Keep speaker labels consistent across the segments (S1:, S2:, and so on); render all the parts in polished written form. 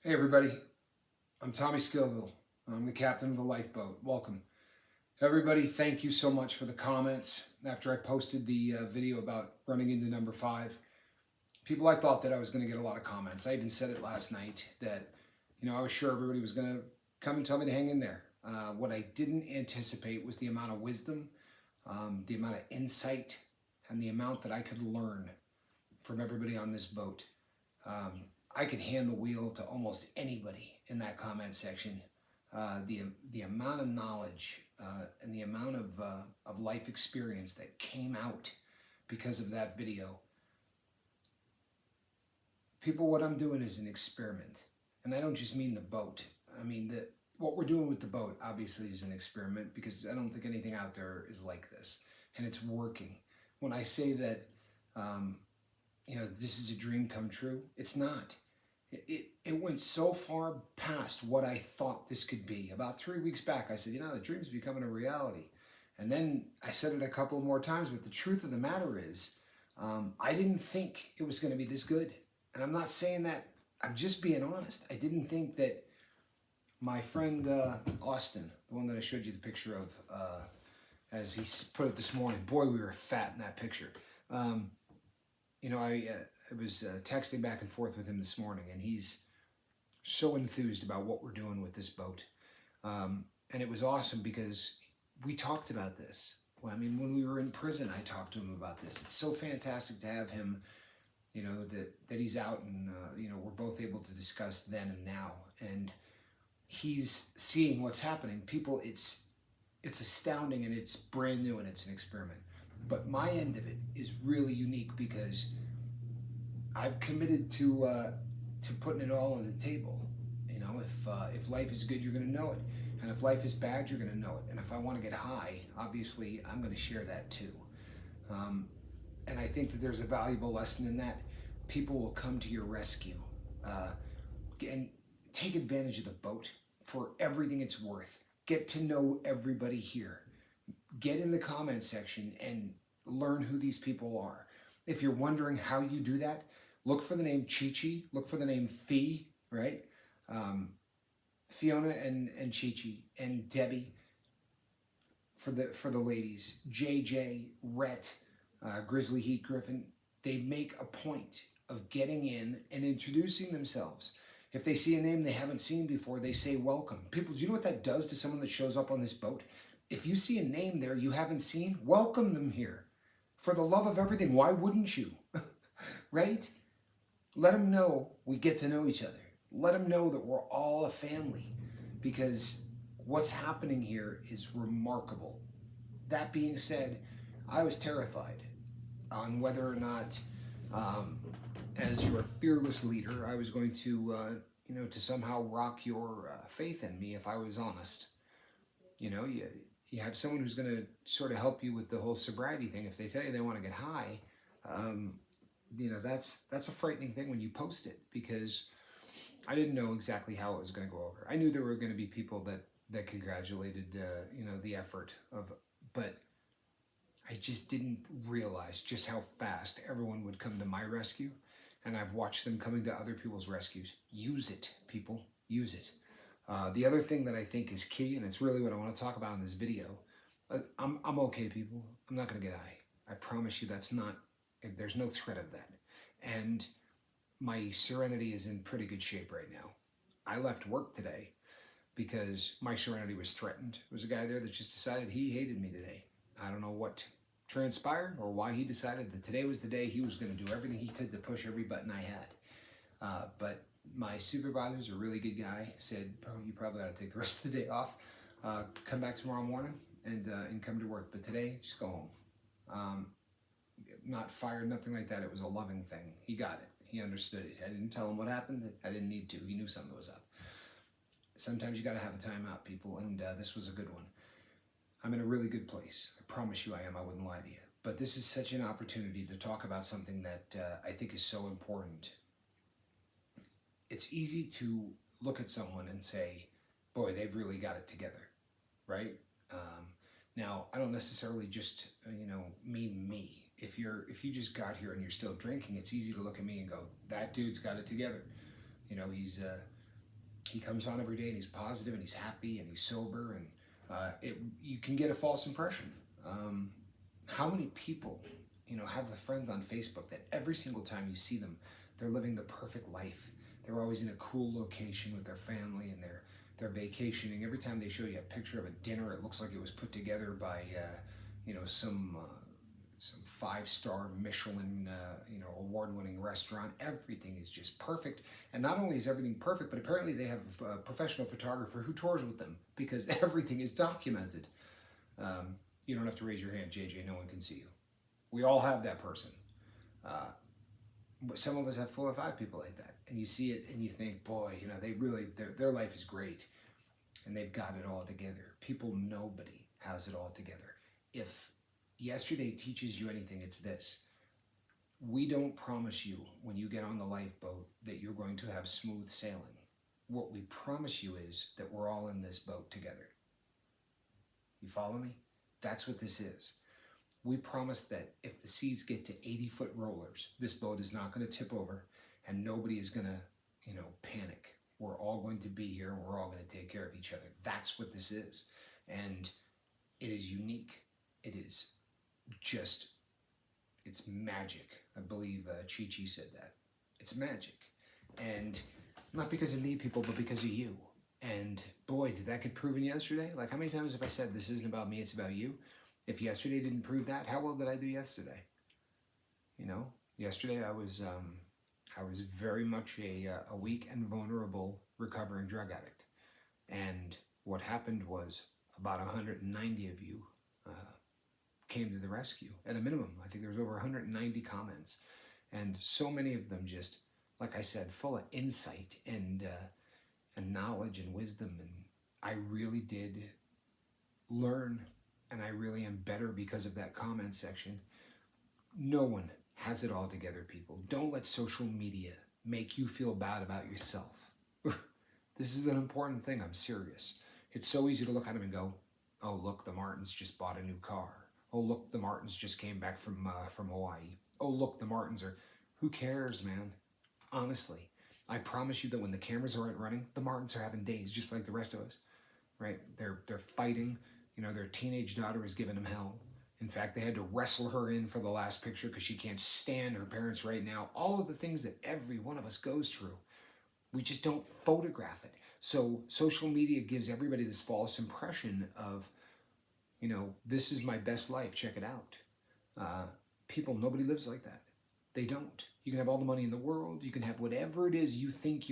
S1: Hey everybody, I'm Tommy Scoville, and I'm the captain of the lifeboat. Welcome. Everybody, thank you so much for the comments after I posted the video about running into number 5. People, I thought that I was going to get a lot of comments. I even said it last night that, I was sure everybody was going to come and tell me to hang in there. What I didn't anticipate was the amount of wisdom, the amount of insight, and the amount that I could learn from everybody on this boat. I could hand the wheel to almost anybody in that comment section. The amount of knowledge and the amount of life experience that came out because of that video. People, what I'm doing is an experiment, and I don't just mean the boat. I mean what we're doing with the boat obviously is an experiment because I don't think anything out there is like this, and it's working. When I say that, this is a dream come true, it's not. It went so far past what I thought this could be. About 3 weeks back, I said, the dream's becoming a reality. And then I said it a couple more times, but the truth of the matter is, I didn't think it was going to be this good. And I'm not saying that, I'm just being honest. I didn't think that my friend Austin, the one that I showed you the picture of, as he put it this morning, boy, we were fat in that picture. I was texting back and forth with him this morning, and he's so enthused about what we're doing with this boat. And it was awesome because we talked about this. Well, I mean, when we were in prison, I talked to him about this. It's so fantastic to have him, that he's out and, we're both able to discuss then and now. And he's seeing what's happening. People, it's astounding, and it's brand new, and it's an experiment. But my end of it is really unique because I've committed to putting it all on the table. If life is good, you're going to know it, and if life is bad, you're going to know it. And if I want to get high, obviously, I'm going to share that too. And I think that there's a valuable lesson in that. People will come to your rescue, and take advantage of the boat for everything it's worth. Get to know everybody here. Get in the comment section and learn who these people are. If you're wondering how you do that, look for the name Chi-Chi, look for the name Fee, right? Fiona and Chi-Chi, and Debbie for the ladies, JJ, Rhett, Grizzly Heat Griffin. They make a point of getting in and introducing themselves. If they see a name they haven't seen before, they say welcome. People, do you know what that does to someone that shows up on this boat? If you see a name there you haven't seen, welcome them here. For the love of everything, why wouldn't you? Right? Let them know we get to know each other. Let them know that we're all a family, because what's happening here is remarkable. That being said, I was terrified on whether or not, as your fearless leader, I was going to, to somehow rock your faith in me if I was honest. You have someone who's going to sort of help you with the whole sobriety thing. If they tell you they want to get high, that's a frightening thing when you post it, because I didn't know exactly how it was going to go over. I knew there were going to be people that congratulated, the effort of, but I just didn't realize just how fast everyone would come to my rescue. And I've watched them coming to other people's rescues. Use it, people. Use it. The other thing that I think is key, and it's really what I want to talk about in this video, I'm okay, people. I'm not going to get high. I promise you there's no threat of that. And my serenity is in pretty good shape right now. I left work today because my serenity was threatened. There was a guy there that just decided he hated me today. I don't know what transpired or why he decided that today was the day he was going to do everything he could to push every button I had. But my supervisor's a really good guy, said, bro, you probably ought to take the rest of the day off. Come back tomorrow morning and come to work. But today, just go home. Not fired, nothing like that. It was a loving thing. He got it. He understood it. I didn't tell him what happened. I didn't need to. He knew something was up. Sometimes you got to have a timeout, people, and this was a good one. I'm in a really good place. I promise you I am. I wouldn't lie to you. But this is such an opportunity to talk about something that I think is so important. It's easy to look at someone and say, boy, they've really got it together, right? Now, I don't necessarily just, mean me. If you just got here and you're still drinking, it's easy to look at me and go, that dude's got it together. He's He comes on every day and he's positive and he's happy and he's sober, and you can get a false impression. How many people, have a friend on Facebook that every single time you see them, they're living the perfect life. They're always in a cool location with their family and they're vacationing. Every time they show you a picture of a dinner, it looks like it was put together by some 5-star Michelin award-winning restaurant. Everything is just perfect, and not only is everything perfect, but apparently they have a professional photographer who tours with them because everything is documented. You don't have to raise your hand, JJ. No one can see you. We all have that person. But some of us have 4 or 5 people like that, and you see it and you think, boy, they really their life is great, and they've got it all together. Nobody has it all together. If yesterday teaches you anything, it's this: we don't promise you when you get on the lifeboat that you're going to have smooth sailing. What we promise you is that we're all in this boat together. You follow me? That's what this is. We promise that if the seas get to 80-foot rollers, this boat is not going to tip over and nobody is going to, panic. We're all going to be here and we're all going to take care of each other. That's what this is. And it is unique. It is just, it's magic. I believe Chi-Chi said that. It's magic. And not because of me, people, but because of you. And boy, did that get proven yesterday? Like, how many times have I said, this isn't about me, it's about you? If yesterday didn't prove that, how well did I do yesterday? Yesterday I was very much a weak and vulnerable recovering drug addict. And what happened was about 190 of you came to the rescue. At a minimum, I think there was over 190 comments. And so many of them just, like I said, full of insight and knowledge and wisdom. And I really did learn, and I really am better because of that comment section. No one has it all together, people. Don't let social media make you feel bad about yourself. This is an important thing. I'm serious. It's so easy to look at them and go, oh, look, the Martins just bought a new car. Oh, look, the Martins just came back from Hawaii. Oh, look, the Martins are... Who cares, man? Honestly, I promise you that when the cameras aren't running, the Martins are having days just like the rest of us, right? They're fighting. Their teenage daughter is giving them hell. In fact, they had to wrestle her in for the last picture because she can't stand her parents right now. All of the things that every one of us goes through. We just don't photograph it. So social media gives everybody this false impression of, this is my best life, check it out. People, nobody lives like that. They don't. You can have all the money in the world. You can have whatever it is you think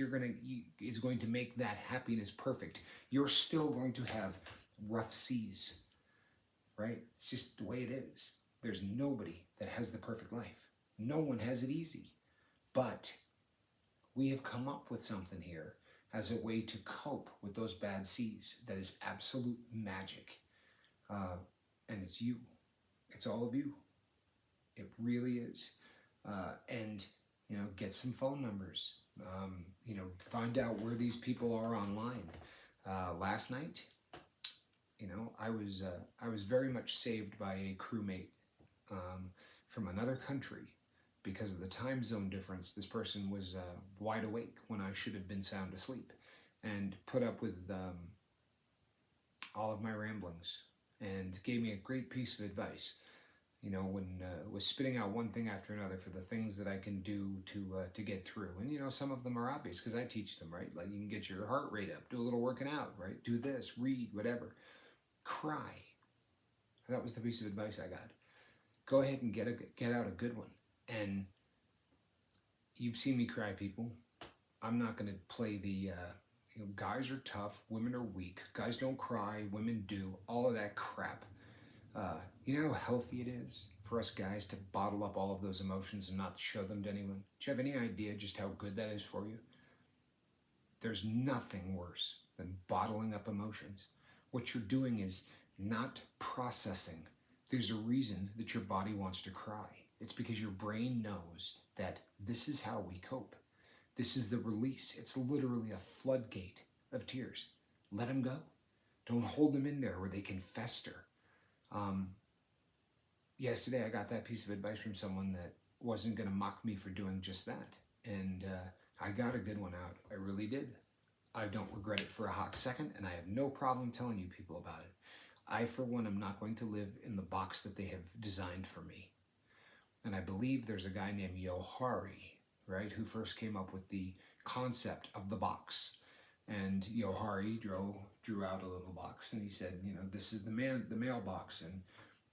S1: is going to make that happiness perfect. You're still going to have rough seas, right? It's just the way it is. There's nobody that has the perfect life. No one has it easy. But we have come up with something here as a way to cope with those bad seas that is absolute magic. And it's you. It's all of you. It really is. And get some phone numbers. Find out where these people are online. Last night, I was very much saved by a crewmate from another country because of the time zone difference. This person was wide awake when I should have been sound asleep, and put up with all of my ramblings and gave me a great piece of advice. When was spitting out one thing after another for the things that I can do to get through. And some of them are obvious because I teach them, right? Like, you can get your heart rate up, do a little working out, right? Do this, read, whatever. Cry. That was the piece of advice I got. Go ahead and get out a good one. And you've seen me cry, people. I'm not going to play the guys are tough, women are weak, guys don't cry, women do, all of that crap. You know how healthy it is for us guys to bottle up all of those emotions and not show them to anyone? Do you have any idea just how good that is for you? There's nothing worse than bottling up emotions. What you're doing is not processing. There's a reason that your body wants to cry. It's because your brain knows that this is how we cope. This is the release. It's literally a floodgate of tears. Let them go. Don't hold them in there where they can fester. Yesterday I got that piece of advice from someone that wasn't going to mock me for doing just that. And I got a good one out. I really did. I don't regret it for a hot second, and I have no problem telling you people about it. I, for one, am not going to live in the box that they have designed for me. And I believe there's a guy named Yohari, right, who first came up with the concept of the box. And Yohari drew out a little box, and he said, this is the mailbox, and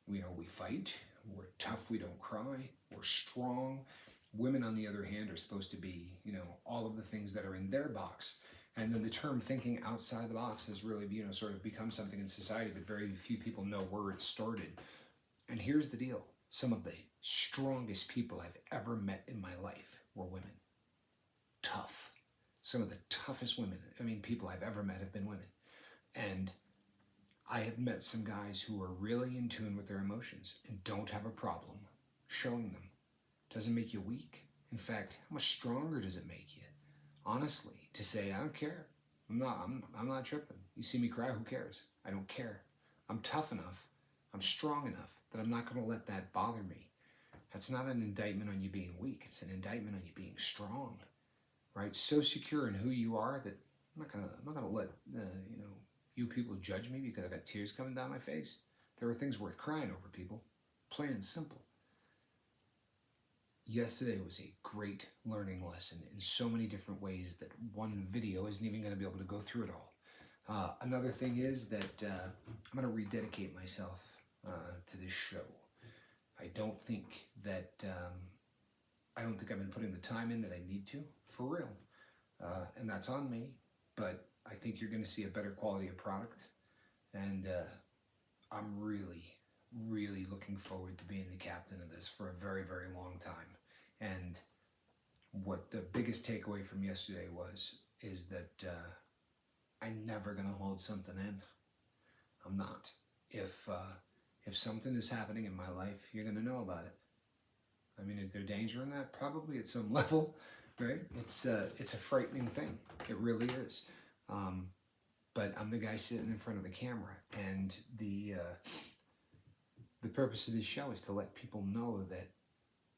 S1: we fight, we're tough, we don't cry, we're strong. Women, on the other hand, are supposed to be, all of the things that are in their box. And then the term thinking outside the box has really, sort of become something in society, but very few people know where it started. And here's the deal. Some of the strongest people I've ever met in my life were women. Tough. Some of the toughest people I've ever met have been women. And I have met some guys who are really in tune with their emotions and don't have a problem showing them. Doesn't make you weak. In fact, how much stronger does it make you? Honestly, to say, I don't care. I'm not tripping. You see me cry, who cares? I don't care. I'm tough enough. I'm strong enough that I'm not going to let that bother me. That's not an indictment on you being weak. It's an indictment on you being strong, right? So secure in who you are that I'm not gonna let you people judge me because I got tears coming down my face. There are things worth crying over, people, plain and simple. Yesterday was a great learning lesson in so many different ways that one video isn't even going to be able to go through it all. Another thing is that I'm going to rededicate myself to this show. I don't think I've been putting the time in that I need to, for real. And that's on me, but I think you're going to see a better quality of product. And I'm really, really looking forward to being the captain of this for a very, very long time. And what the biggest takeaway from yesterday is that I'm never going to hold something in. I'm not. If something is happening in my life, you're going to know about it. Is there danger in that? Probably at some level, right? It's a frightening thing. It really is. But I'm the guy sitting in front of the camera, and the purpose of this show is to let people know that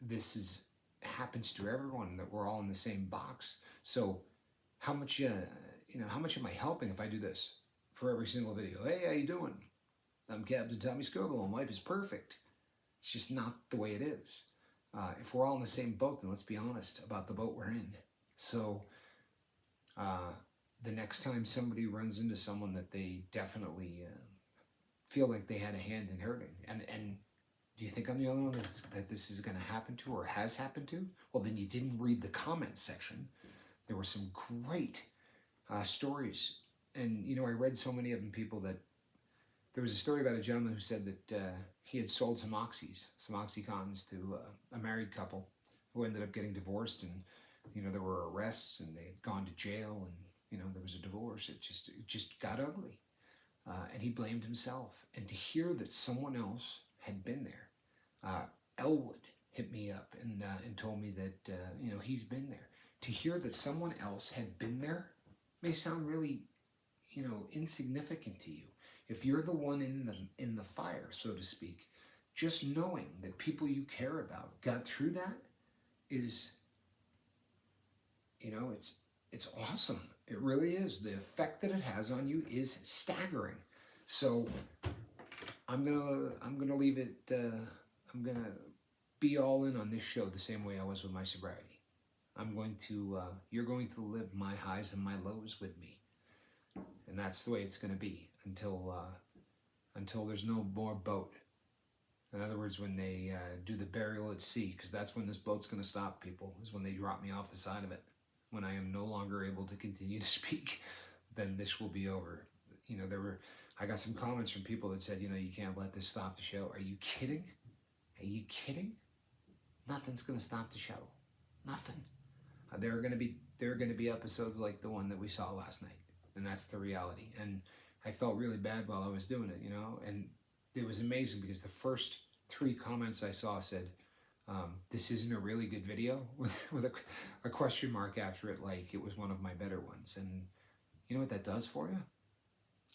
S1: this happens to everyone, that we're all in the same box. So how much am I helping if I do this for every single video? Hey, how you doing? I'm Captain Tommy Scogle, and life is perfect. It's just not the way it is. If we're all in the same boat, then let's be honest about the boat we're in. So the next time somebody runs into someone that they definitely feel like they had a hand in hurting, and do you think I'm the only one that this is going to happen to or has happened to? Well, then you didn't read the comments section. There were some great stories. And, I read so many of them, people, that there was a story about a gentleman who said that he had sold some Oxycontins to a married couple who ended up getting divorced. And, there were arrests and they had gone to jail and, there was a divorce. It just got ugly. And he blamed himself. And to hear that someone else had been there, Elwood hit me up and told me that he's been there. To hear that someone else had been there may sound really insignificant to you. If you're the one in the fire, so to speak, just knowing that people you care about got through that is it's awesome. It really is. The effect that it has on you is staggering. So I'm gonna leave it. I'm gonna be all in on this show the same way I was with my sobriety. You're going to live my highs and my lows with me, and that's the way it's gonna be until there's no more boat. In other words, when they do the burial at sea, because that's when this boat's gonna stop. People, is when they drop me off the side of it. When I am no longer able to continue to speak, then this will be over. I got some comments from people that said, you can't let this stop the show. Are you kidding? Are you kidding? Nothing's going to stop the show. Nothing. There are going to be episodes like the one that we saw last night, and that's the reality. And I felt really bad while I was doing it, and it was amazing because the first 3 comments I saw said, this isn't a really good video, with a question mark after it, like it was one of my better ones. And you know what that does for you?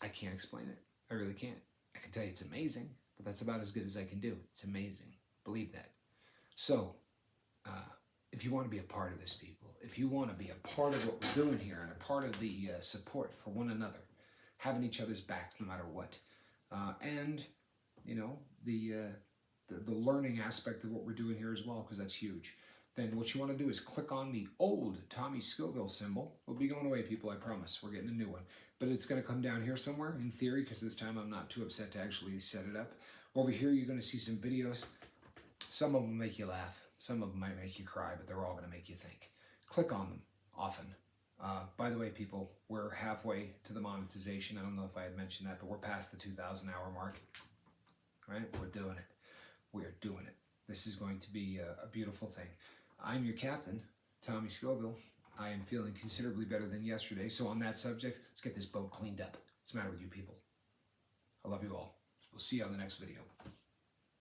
S1: I can't explain it. I really can't. I can tell you it's amazing, but that's about as good as I can do. It's amazing. Believe that. So, if you want to be a part of this, people, if you want to be a part of what we're doing here on a part of the support for one another, having each other's back no matter what. And, you know, the learning aspect of what we're doing here as well, because that's huge. Then what you want to do is click on the old Tommy Scoville symbol. It'll be going away, people, I promise. We're getting a new one. But it's going to come down here somewhere, in theory, because this time I'm not too upset to actually set it up. Over here, you're going to see some videos. Some of them make you laugh. Some of them might make you cry, but they're all going to make you think. Click on them often. By the way, people, we're halfway to the monetization. I don't know if I had mentioned that, but we're past the 2,000 hour mark. Right? We're doing it. We are doing it. This is going to be a beautiful thing. I'm your captain, Tommy Scoville. I am feeling considerably better than yesterday. So on that subject, let's get this boat cleaned up. What's the matter with you people? I love you all. We'll see you on the next video.